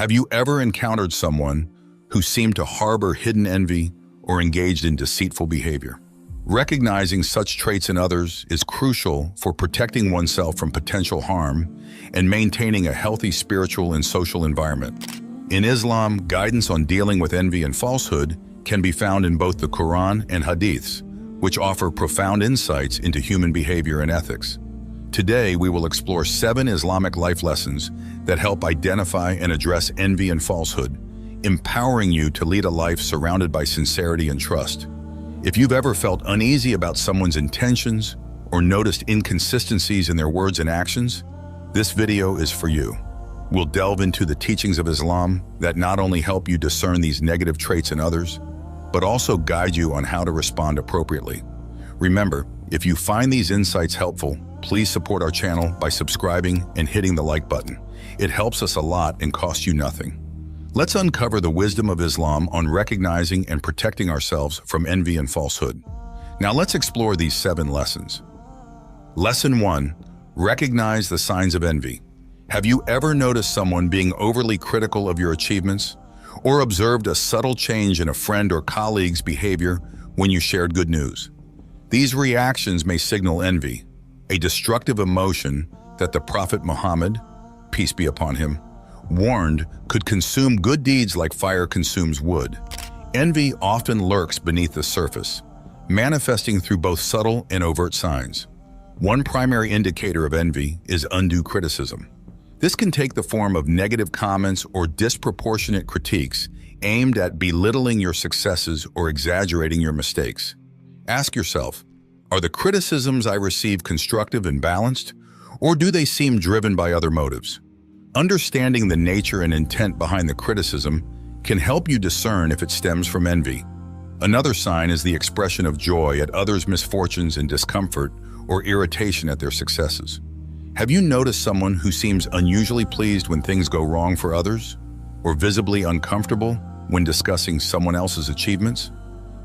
Have you ever encountered someone who seemed to harbor hidden envy or engaged in deceitful behavior? Recognizing such traits in others is crucial for protecting oneself from potential harm and maintaining a healthy spiritual and social environment. In Islam, guidance on dealing with envy and falsehood can be found in both the Quran and Hadiths, which offer profound insights into human behavior and ethics. Today, we will explore 7 Islamic life lessons that help identify and address envy and falsehood, empowering you to lead a life surrounded by sincerity and trust. If you've ever felt uneasy about someone's intentions or noticed inconsistencies in their words and actions, this video is for you. We'll delve into the teachings of Islam that not only help you discern these negative traits in others, but also guide you on how to respond appropriately. Remember, if you find these insights helpful, please support our channel by subscribing and hitting the like button. It helps us a lot and costs you nothing. Let's uncover the wisdom of Islam on recognizing and protecting ourselves from envy and falsehood. Now let's explore these 7 lessons. Lesson 1. Recognize the signs of envy. Have you ever noticed someone being overly critical of your achievements, or observed a subtle change in a friend or colleague's behavior when you shared good news? These reactions may signal envy, a destructive emotion that the Prophet Muhammad, peace be upon him, warned could consume good deeds like fire consumes wood. Envy often lurks beneath the surface, manifesting through both subtle and overt signs. One primary indicator of envy is undue criticism. This can take the form of negative comments or disproportionate critiques aimed at belittling your successes or exaggerating your mistakes. Ask yourself, are the criticisms I receive constructive and balanced, or do they seem driven by other motives? Understanding the nature and intent behind the criticism can help you discern if it stems from envy. Another sign is the expression of joy at others' misfortunes and discomfort or irritation at their successes. Have you noticed someone who seems unusually pleased when things go wrong for others, or visibly uncomfortable when discussing someone else's achievements?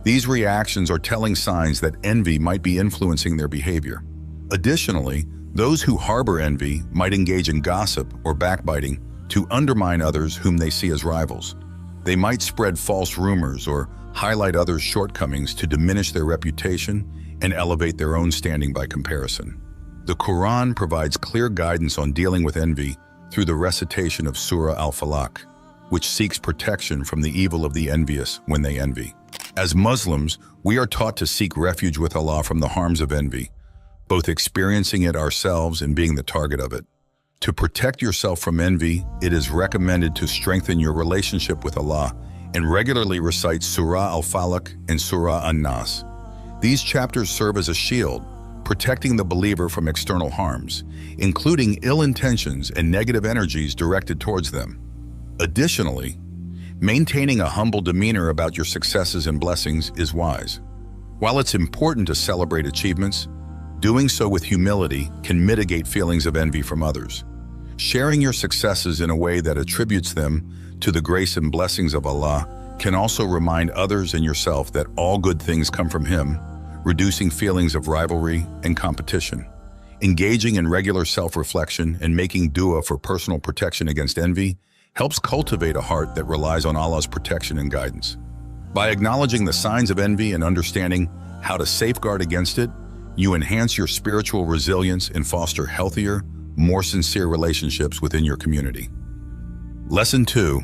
These reactions are telling signs that envy might be influencing their behavior. Additionally, those who harbor envy might engage in gossip or backbiting to undermine others whom they see as rivals. They might spread false rumors or highlight others' shortcomings to diminish their reputation and elevate their own standing by comparison. The Quran provides clear guidance on dealing with envy through the recitation of Surah Al-Falaq, which seeks protection from the evil of the envious when they envy. As Muslims, we are taught to seek refuge with Allah from the harms of envy, both experiencing it ourselves and being the target of it. To protect yourself from envy, it is recommended to strengthen your relationship with Allah and regularly recite Surah Al-Falaq and Surah An-Nas. These chapters serve as a shield, protecting the believer from external harms, including ill intentions and negative energies directed towards them. Additionally, maintaining a humble demeanor about your successes and blessings is wise. While it's important to celebrate achievements, doing so with humility can mitigate feelings of envy from others. Sharing your successes in a way that attributes them to the grace and blessings of Allah can also remind others and yourself that all good things come from Him, reducing feelings of rivalry and competition. Engaging in regular self-reflection and making dua for personal protection against envy helps cultivate a heart that relies on Allah's protection and guidance. By acknowledging the signs of envy and understanding how to safeguard against it, you enhance your spiritual resilience and foster healthier, more sincere relationships within your community. Lesson 2.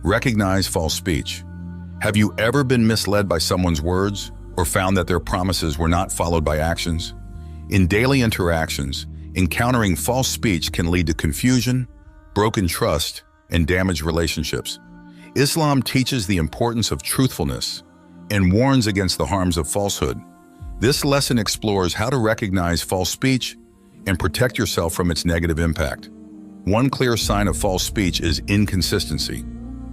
Recognize false speech. Have you ever been misled by someone's words or found that their promises were not followed by actions? In daily interactions, encountering false speech can lead to confusion, broken trust, and damaged relationships. Islam teaches the importance of truthfulness and warns against the harms of falsehood. This lesson explores how to recognize false speech and protect yourself from its negative impact. One clear sign of false speech is inconsistency.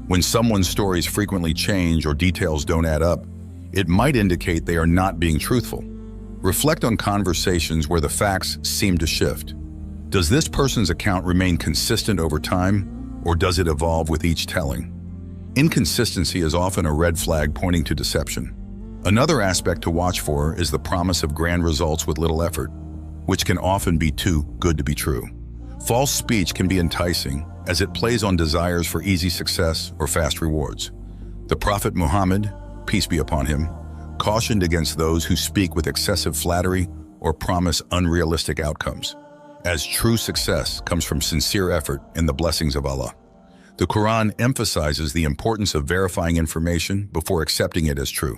When someone's stories frequently change or details don't add up, it might indicate they are not being truthful. Reflect on conversations where the facts seem to shift. Does this person's account remain consistent over time, or does it evolve with each telling? Inconsistency is often a red flag pointing to deception. Another aspect to watch for is the promise of grand results with little effort, which can often be too good to be true. False speech can be enticing, as it plays on desires for easy success or fast rewards. The Prophet Muhammad, peace be upon him, cautioned against those who speak with excessive flattery or promise unrealistic outcomes, as true success comes from sincere effort and the blessings of Allah. The Quran emphasizes the importance of verifying information before accepting it as true.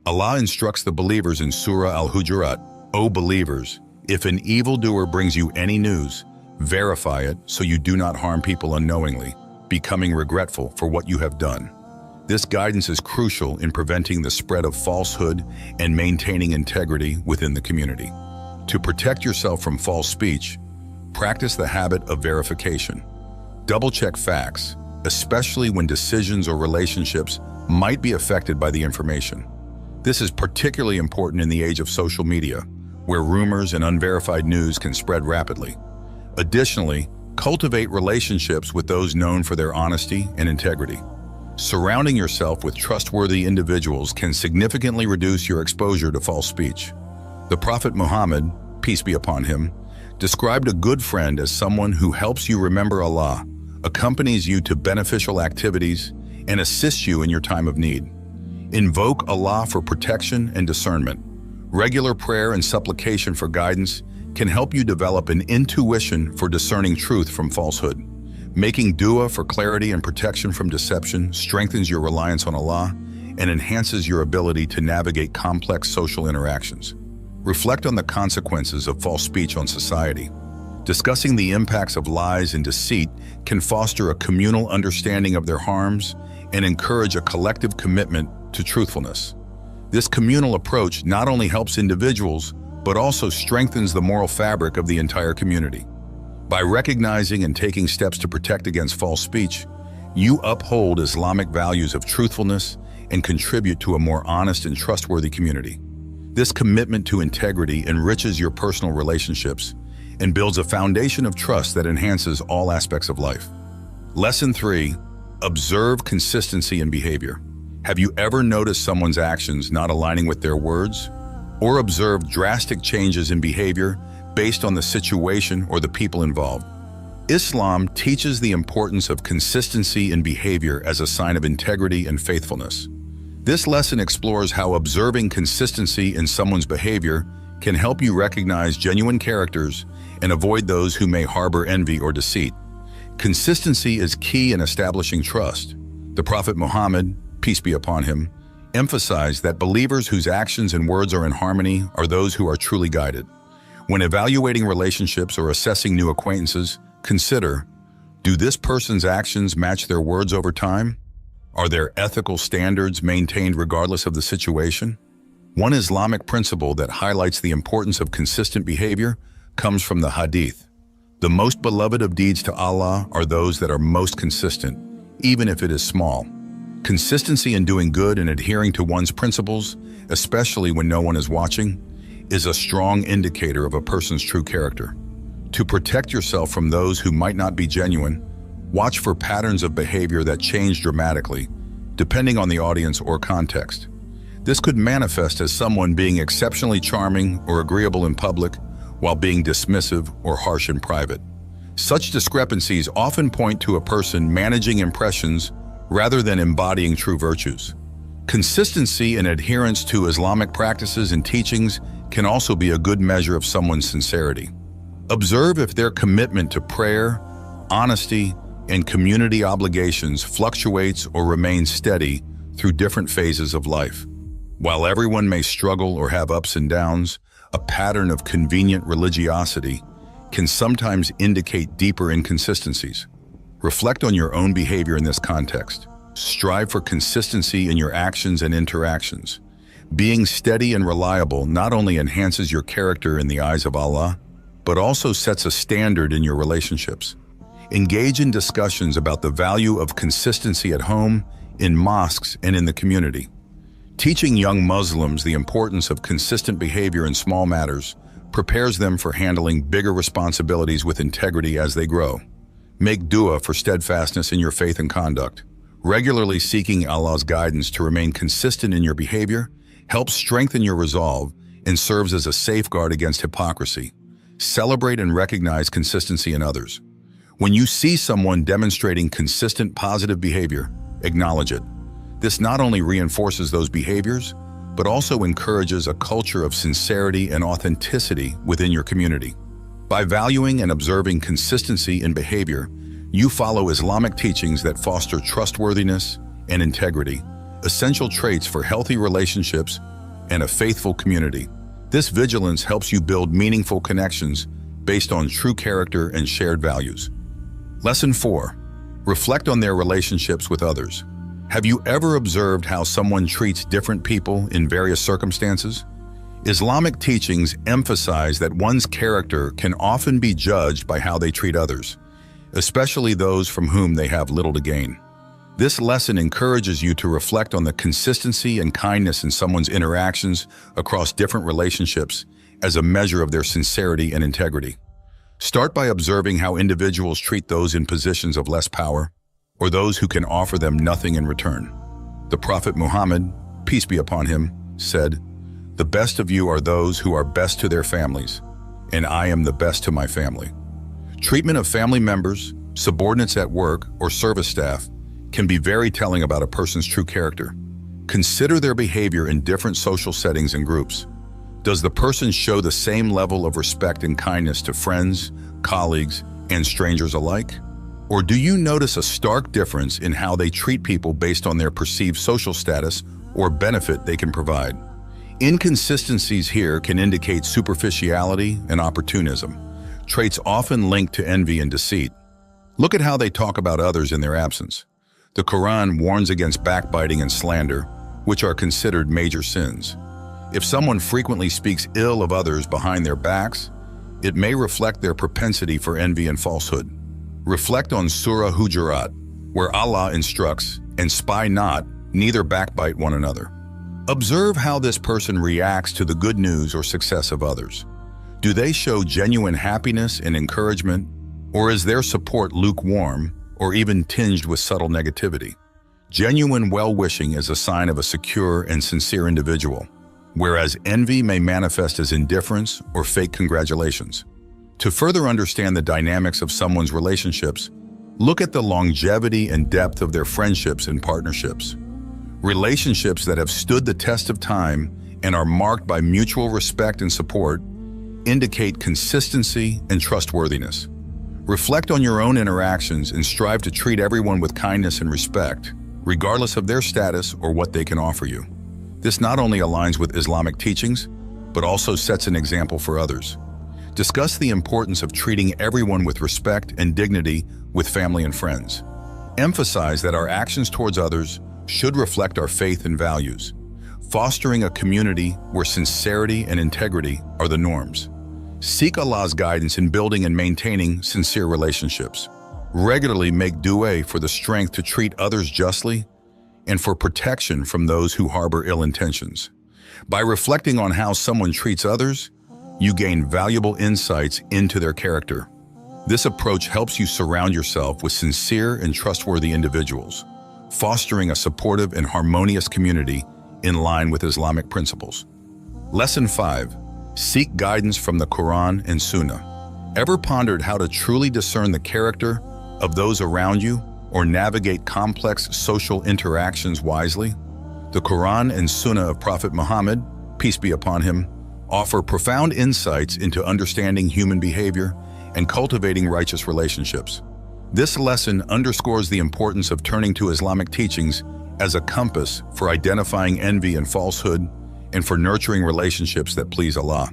Allah instructs the believers in Surah Al-Hujurat, "O believers, if an evildoer brings you any news, verify it so you do not harm people unknowingly, becoming regretful for what you have done." This guidance is crucial in preventing the spread of falsehood and maintaining integrity within the community. To protect yourself from false speech, practice the habit of verification. Double-check facts, especially when decisions or relationships might be affected by the information. This is particularly important in the age of social media, where rumors and unverified news can spread rapidly. Additionally, cultivate relationships with those known for their honesty and integrity. Surrounding yourself with trustworthy individuals can significantly reduce your exposure to false speech. The Prophet Muhammad, peace be upon him, described a good friend as someone who helps you remember Allah, accompanies you to beneficial activities, and assists you in your time of need. Invoke Allah for protection and discernment. Regular prayer and supplication for guidance can help you develop an intuition for discerning truth from falsehood. Making dua for clarity and protection from deception strengthens your reliance on Allah and enhances your ability to navigate complex social interactions. Reflect on the consequences of false speech on society. Discussing the impacts of lies and deceit can foster a communal understanding of their harms and encourage a collective commitment to truthfulness. This communal approach not only helps individuals, but also strengthens the moral fabric of the entire community. By recognizing and taking steps to protect against false speech, you uphold Islamic values of truthfulness and contribute to a more honest and trustworthy community. This commitment to integrity enriches your personal relationships and builds a foundation of trust that enhances all aspects of life. Lesson 3, observe consistency in behavior. Have you ever noticed someone's actions not aligning with their words? Or observed drastic changes in behavior based on the situation or the people involved? Islam teaches the importance of consistency in behavior as a sign of integrity and faithfulness. This lesson explores how observing consistency in someone's behavior can help you recognize genuine characters and avoid those who may harbor envy or deceit. Consistency is key in establishing trust. The Prophet Muhammad, peace be upon him, emphasized that believers whose actions and words are in harmony are those who are truly guided. When evaluating relationships or assessing new acquaintances, consider, do this person's actions match their words over time? Are their ethical standards maintained regardless of the situation? One Islamic principle that highlights the importance of consistent behavior comes from the Hadith. The most beloved of deeds to Allah are those that are most consistent, even if it is small. Consistency in doing good and adhering to one's principles, especially when no one is watching, is a strong indicator of a person's true character. To protect yourself from those who might not be genuine, watch for patterns of behavior that change dramatically, depending on the audience or context. This could manifest as someone being exceptionally charming or agreeable in public, while being dismissive or harsh in private. Such discrepancies often point to a person managing impressions rather than embodying true virtues. Consistency and adherence to Islamic practices and teachings can also be a good measure of someone's sincerity. Observe if their commitment to prayer, honesty, and community obligations fluctuates or remains steady through different phases of life. While everyone may struggle or have ups and downs, a pattern of convenient religiosity can sometimes indicate deeper inconsistencies. Reflect on your own behavior in this context. Strive for consistency in your actions and interactions. Being steady and reliable not only enhances your character in the eyes of Allah, but also sets a standard in your relationships. Engage in discussions about the value of consistency at home, in mosques, and in the community. Teaching young Muslims the importance of consistent behavior in small matters prepares them for handling bigger responsibilities with integrity as they grow. Make dua for steadfastness in your faith and conduct. Regularly seeking Allah's guidance to remain consistent in your behavior helps strengthen your resolve and serves as a safeguard against hypocrisy. Celebrate and recognize consistency in others. When you see someone demonstrating consistent positive behavior, acknowledge it. This not only reinforces those behaviors, but also encourages a culture of sincerity and authenticity within your community. By valuing and observing consistency in behavior, you follow Islamic teachings that foster trustworthiness and integrity, essential traits for healthy relationships and a faithful community. This vigilance helps you build meaningful connections based on true character and shared values. Lesson 4. Reflect on their relationships with others. Have you ever observed how someone treats different people in various circumstances? Islamic teachings emphasize that one's character can often be judged by how they treat others, especially those from whom they have little to gain. This lesson encourages you to reflect on the consistency and kindness in someone's interactions across different relationships as a measure of their sincerity and integrity. Start by observing how individuals treat those in positions of less power, or those who can offer them nothing in return. The Prophet Muhammad, peace be upon him, said, "The best of you are those who are best to their families, and I am the best to my family." Treatment of family members, subordinates at work, or service staff can be very telling about a person's true character. Consider their behavior in different social settings and groups. Does the person show the same level of respect and kindness to friends, colleagues, and strangers alike? Or do you notice a stark difference in how they treat people based on their perceived social status or benefit they can provide? Inconsistencies here can indicate superficiality and opportunism, traits often linked to envy and deceit. Look at how they talk about others in their absence. The Quran warns against backbiting and slander, which are considered major sins. If someone frequently speaks ill of others behind their backs, it may reflect their propensity for envy and falsehood. Reflect on Surah Hujurat, where Allah instructs, "And spy not, neither backbite one another." Observe how this person reacts to the good news or success of others. Do they show genuine happiness and encouragement, or is their support lukewarm or even tinged with subtle negativity? Genuine well-wishing is a sign of a secure and sincere individual, whereas envy may manifest as indifference or fake congratulations. To further understand the dynamics of someone's relationships, look at the longevity and depth of their friendships and partnerships. Relationships that have stood the test of time and are marked by mutual respect and support indicate consistency and trustworthiness. Reflect on your own interactions and strive to treat everyone with kindness and respect, regardless of their status or what they can offer you. This not only aligns with Islamic teachings, but also sets an example for others. Discuss the importance of treating everyone with respect and dignity with family and friends. Emphasize that our actions towards others should reflect our faith and values, fostering a community where sincerity and integrity are the norms. Seek Allah's guidance in building and maintaining sincere relationships. Regularly make dua for the strength to treat others justly and for protection from those who harbor ill intentions. By reflecting on how someone treats others, you gain valuable insights into their character. This approach helps you surround yourself with sincere and trustworthy individuals, fostering a supportive and harmonious community in line with Islamic principles. Lesson 5. Seek guidance from the Quran and Sunnah. Ever pondered how to truly discern the character of those around you or navigate complex social interactions wisely? The Quran and Sunnah of Prophet Muhammad, peace be upon him, offer profound insights into understanding human behavior and cultivating righteous relationships. This lesson underscores the importance of turning to Islamic teachings as a compass for identifying envy and falsehood and for nurturing relationships that please Allah.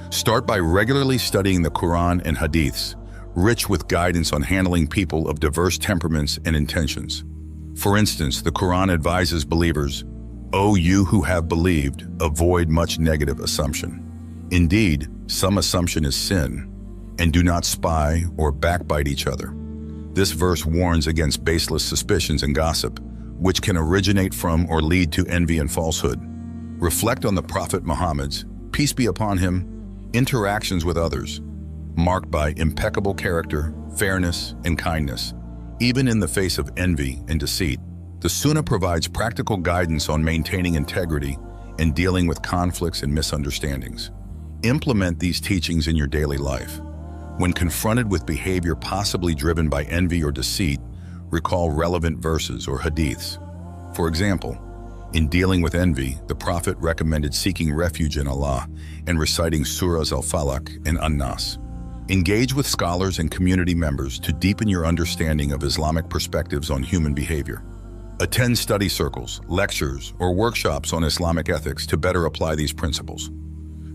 Start by regularly studying the Quran and Hadiths, rich with guidance on handling people of diverse temperaments and intentions. For instance, the Quran advises believers, "O you who have believed, avoid much negative assumption. Indeed, some assumption is sin, and do not spy or backbite each other." This verse warns against baseless suspicions and gossip, which can originate from or lead to envy and falsehood. Reflect on the Prophet Muhammad's, peace be upon him, interactions with others, marked by impeccable character, fairness, and kindness, even in the face of envy and deceit. The Sunnah provides practical guidance on maintaining integrity and dealing with conflicts and misunderstandings. Implement these teachings in your daily life, When confronted with behavior possibly driven by envy or deceit, recall relevant verses or hadiths. For example, in dealing with envy, the Prophet recommended seeking refuge in Allah and reciting surahs al-Falaq and an-Nas. Engage with scholars and community members to deepen your understanding of Islamic perspectives on human behavior. Attend study circles, lectures, or workshops on Islamic ethics to better apply these principles.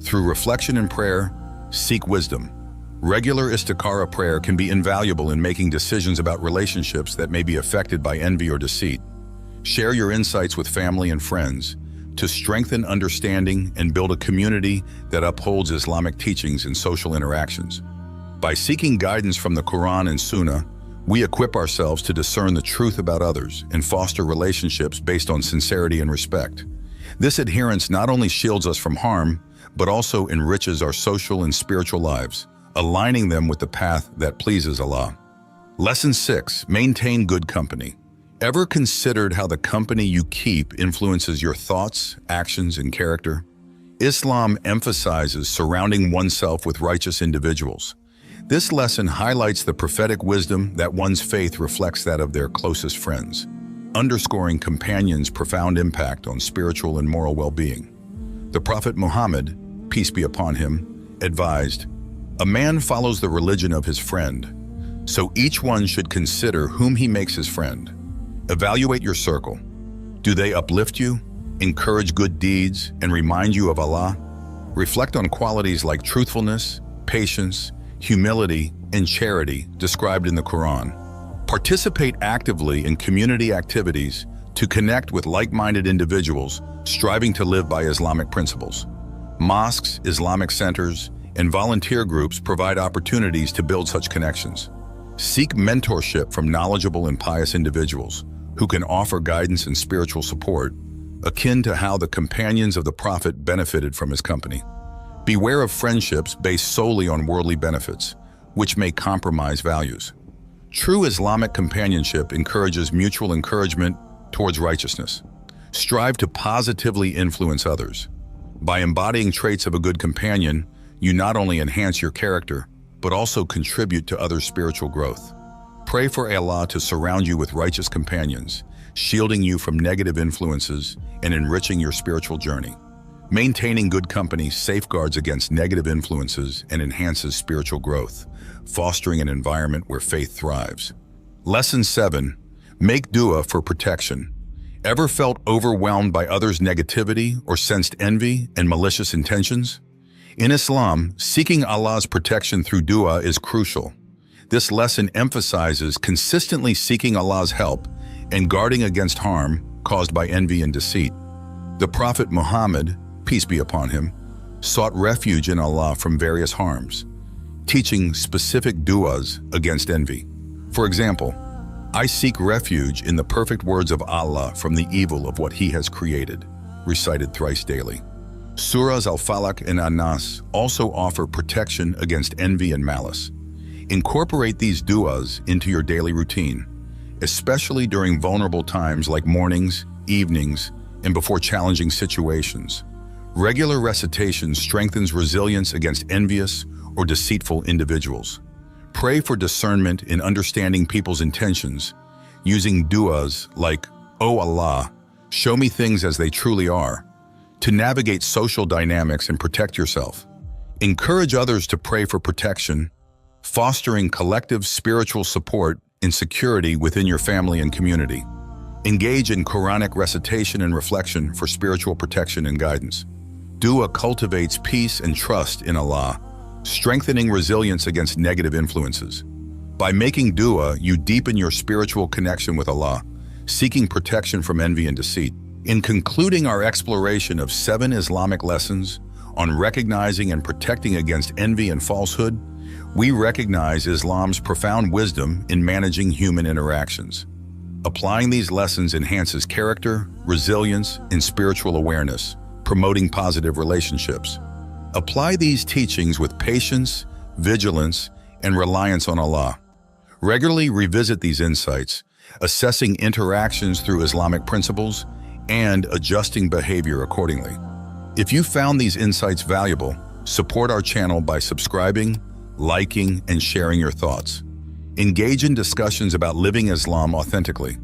Through reflection and prayer, seek wisdom. Regular istikhara prayer can be invaluable in making decisions about relationships that may be affected by envy or deceit. Share your insights with family and friends to strengthen understanding and build a community that upholds Islamic teachings in social interactions. By seeking guidance from the Quran and Sunnah, we equip ourselves to discern the truth about others and foster relationships based on sincerity and respect. This adherence not only shields us from harm, but also enriches our social and spiritual lives, aligning them with the path that pleases Allah. Lesson 6. Maintain good company. Ever considered how the company you keep influences your thoughts, actions, and character? Islam emphasizes surrounding oneself with righteous individuals. This lesson highlights the prophetic wisdom that one's faith reflects that of their closest friends, underscoring companions' profound impact on spiritual and moral well-being. The Prophet Muhammad, peace be upon him, advised, "A man follows the religion of his friend, so each one should consider whom he makes his friend. Evaluate your circle. Do they uplift you, encourage good deeds, and remind you of Allah? Reflect on qualities like truthfulness, patience, humility, and charity described in the Quran. Participate actively in community activities to connect with like-minded individuals striving to live by Islamic principles. Mosques, Islamic centers, and volunteer groups provide opportunities to build such connections. Seek mentorship from knowledgeable and pious individuals who can offer guidance and spiritual support, akin to how the companions of the Prophet benefited from his company. Beware of friendships based solely on worldly benefits, which may compromise values. True Islamic companionship encourages mutual encouragement towards righteousness. Strive to positively influence others. By embodying traits of a good companion, you not only enhance your character, but also contribute to others' spiritual growth. Pray for Allah to surround you with righteous companions, shielding you from negative influences and enriching your spiritual journey. Maintaining good company safeguards against negative influences and enhances spiritual growth, fostering an environment where faith thrives. Lesson 7. Make dua for protection. Ever felt overwhelmed by others' negativity or sensed envy and malicious intentions? In Islam, seeking Allah's protection through dua is crucial. This lesson emphasizes consistently seeking Allah's help and guarding against harm caused by envy and deceit. The Prophet Muhammad, peace be upon him, sought refuge in Allah from various harms, teaching specific du'as against envy. For example, "I seek refuge in the perfect words of Allah from the evil of what He has created," recited thrice daily. Surahs al-Falaq and an-Nas also offer protection against envy and malice. Incorporate these du'as into your daily routine, especially during vulnerable times like mornings, evenings, and before challenging situations. Regular recitation strengthens resilience against envious or deceitful individuals. Pray for discernment in understanding people's intentions, using du'as like, "O Allah, show me things as they truly are," to navigate social dynamics and protect yourself. Encourage others to pray for protection, fostering collective spiritual support and security within your family and community. Engage in Quranic recitation and reflection for spiritual protection and guidance. Dua cultivates peace and trust in Allah, strengthening resilience against negative influences. By making dua, you deepen your spiritual connection with Allah, seeking protection from envy and deceit. In concluding our exploration of 7 Islamic lessons on recognizing and protecting against envy and falsehood, we recognize Islam's profound wisdom in managing human interactions. Applying these lessons enhances character, resilience, and spiritual awareness, promoting positive relationships. Apply these teachings with patience, vigilance, and reliance on Allah. Regularly revisit these insights, assessing interactions through Islamic principles and adjusting behavior accordingly. If you found these insights valuable, support our channel by subscribing, liking, and sharing your thoughts. Engage in discussions about living Islam authentically.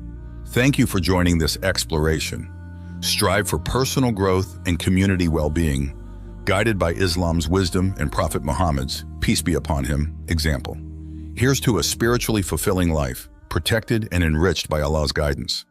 Thank you for joining this exploration. Strive for personal growth and community well-being, guided by Islam's wisdom and Prophet Muhammad's, peace be upon him, example. Here's to a spiritually fulfilling life, protected and enriched by Allah's guidance.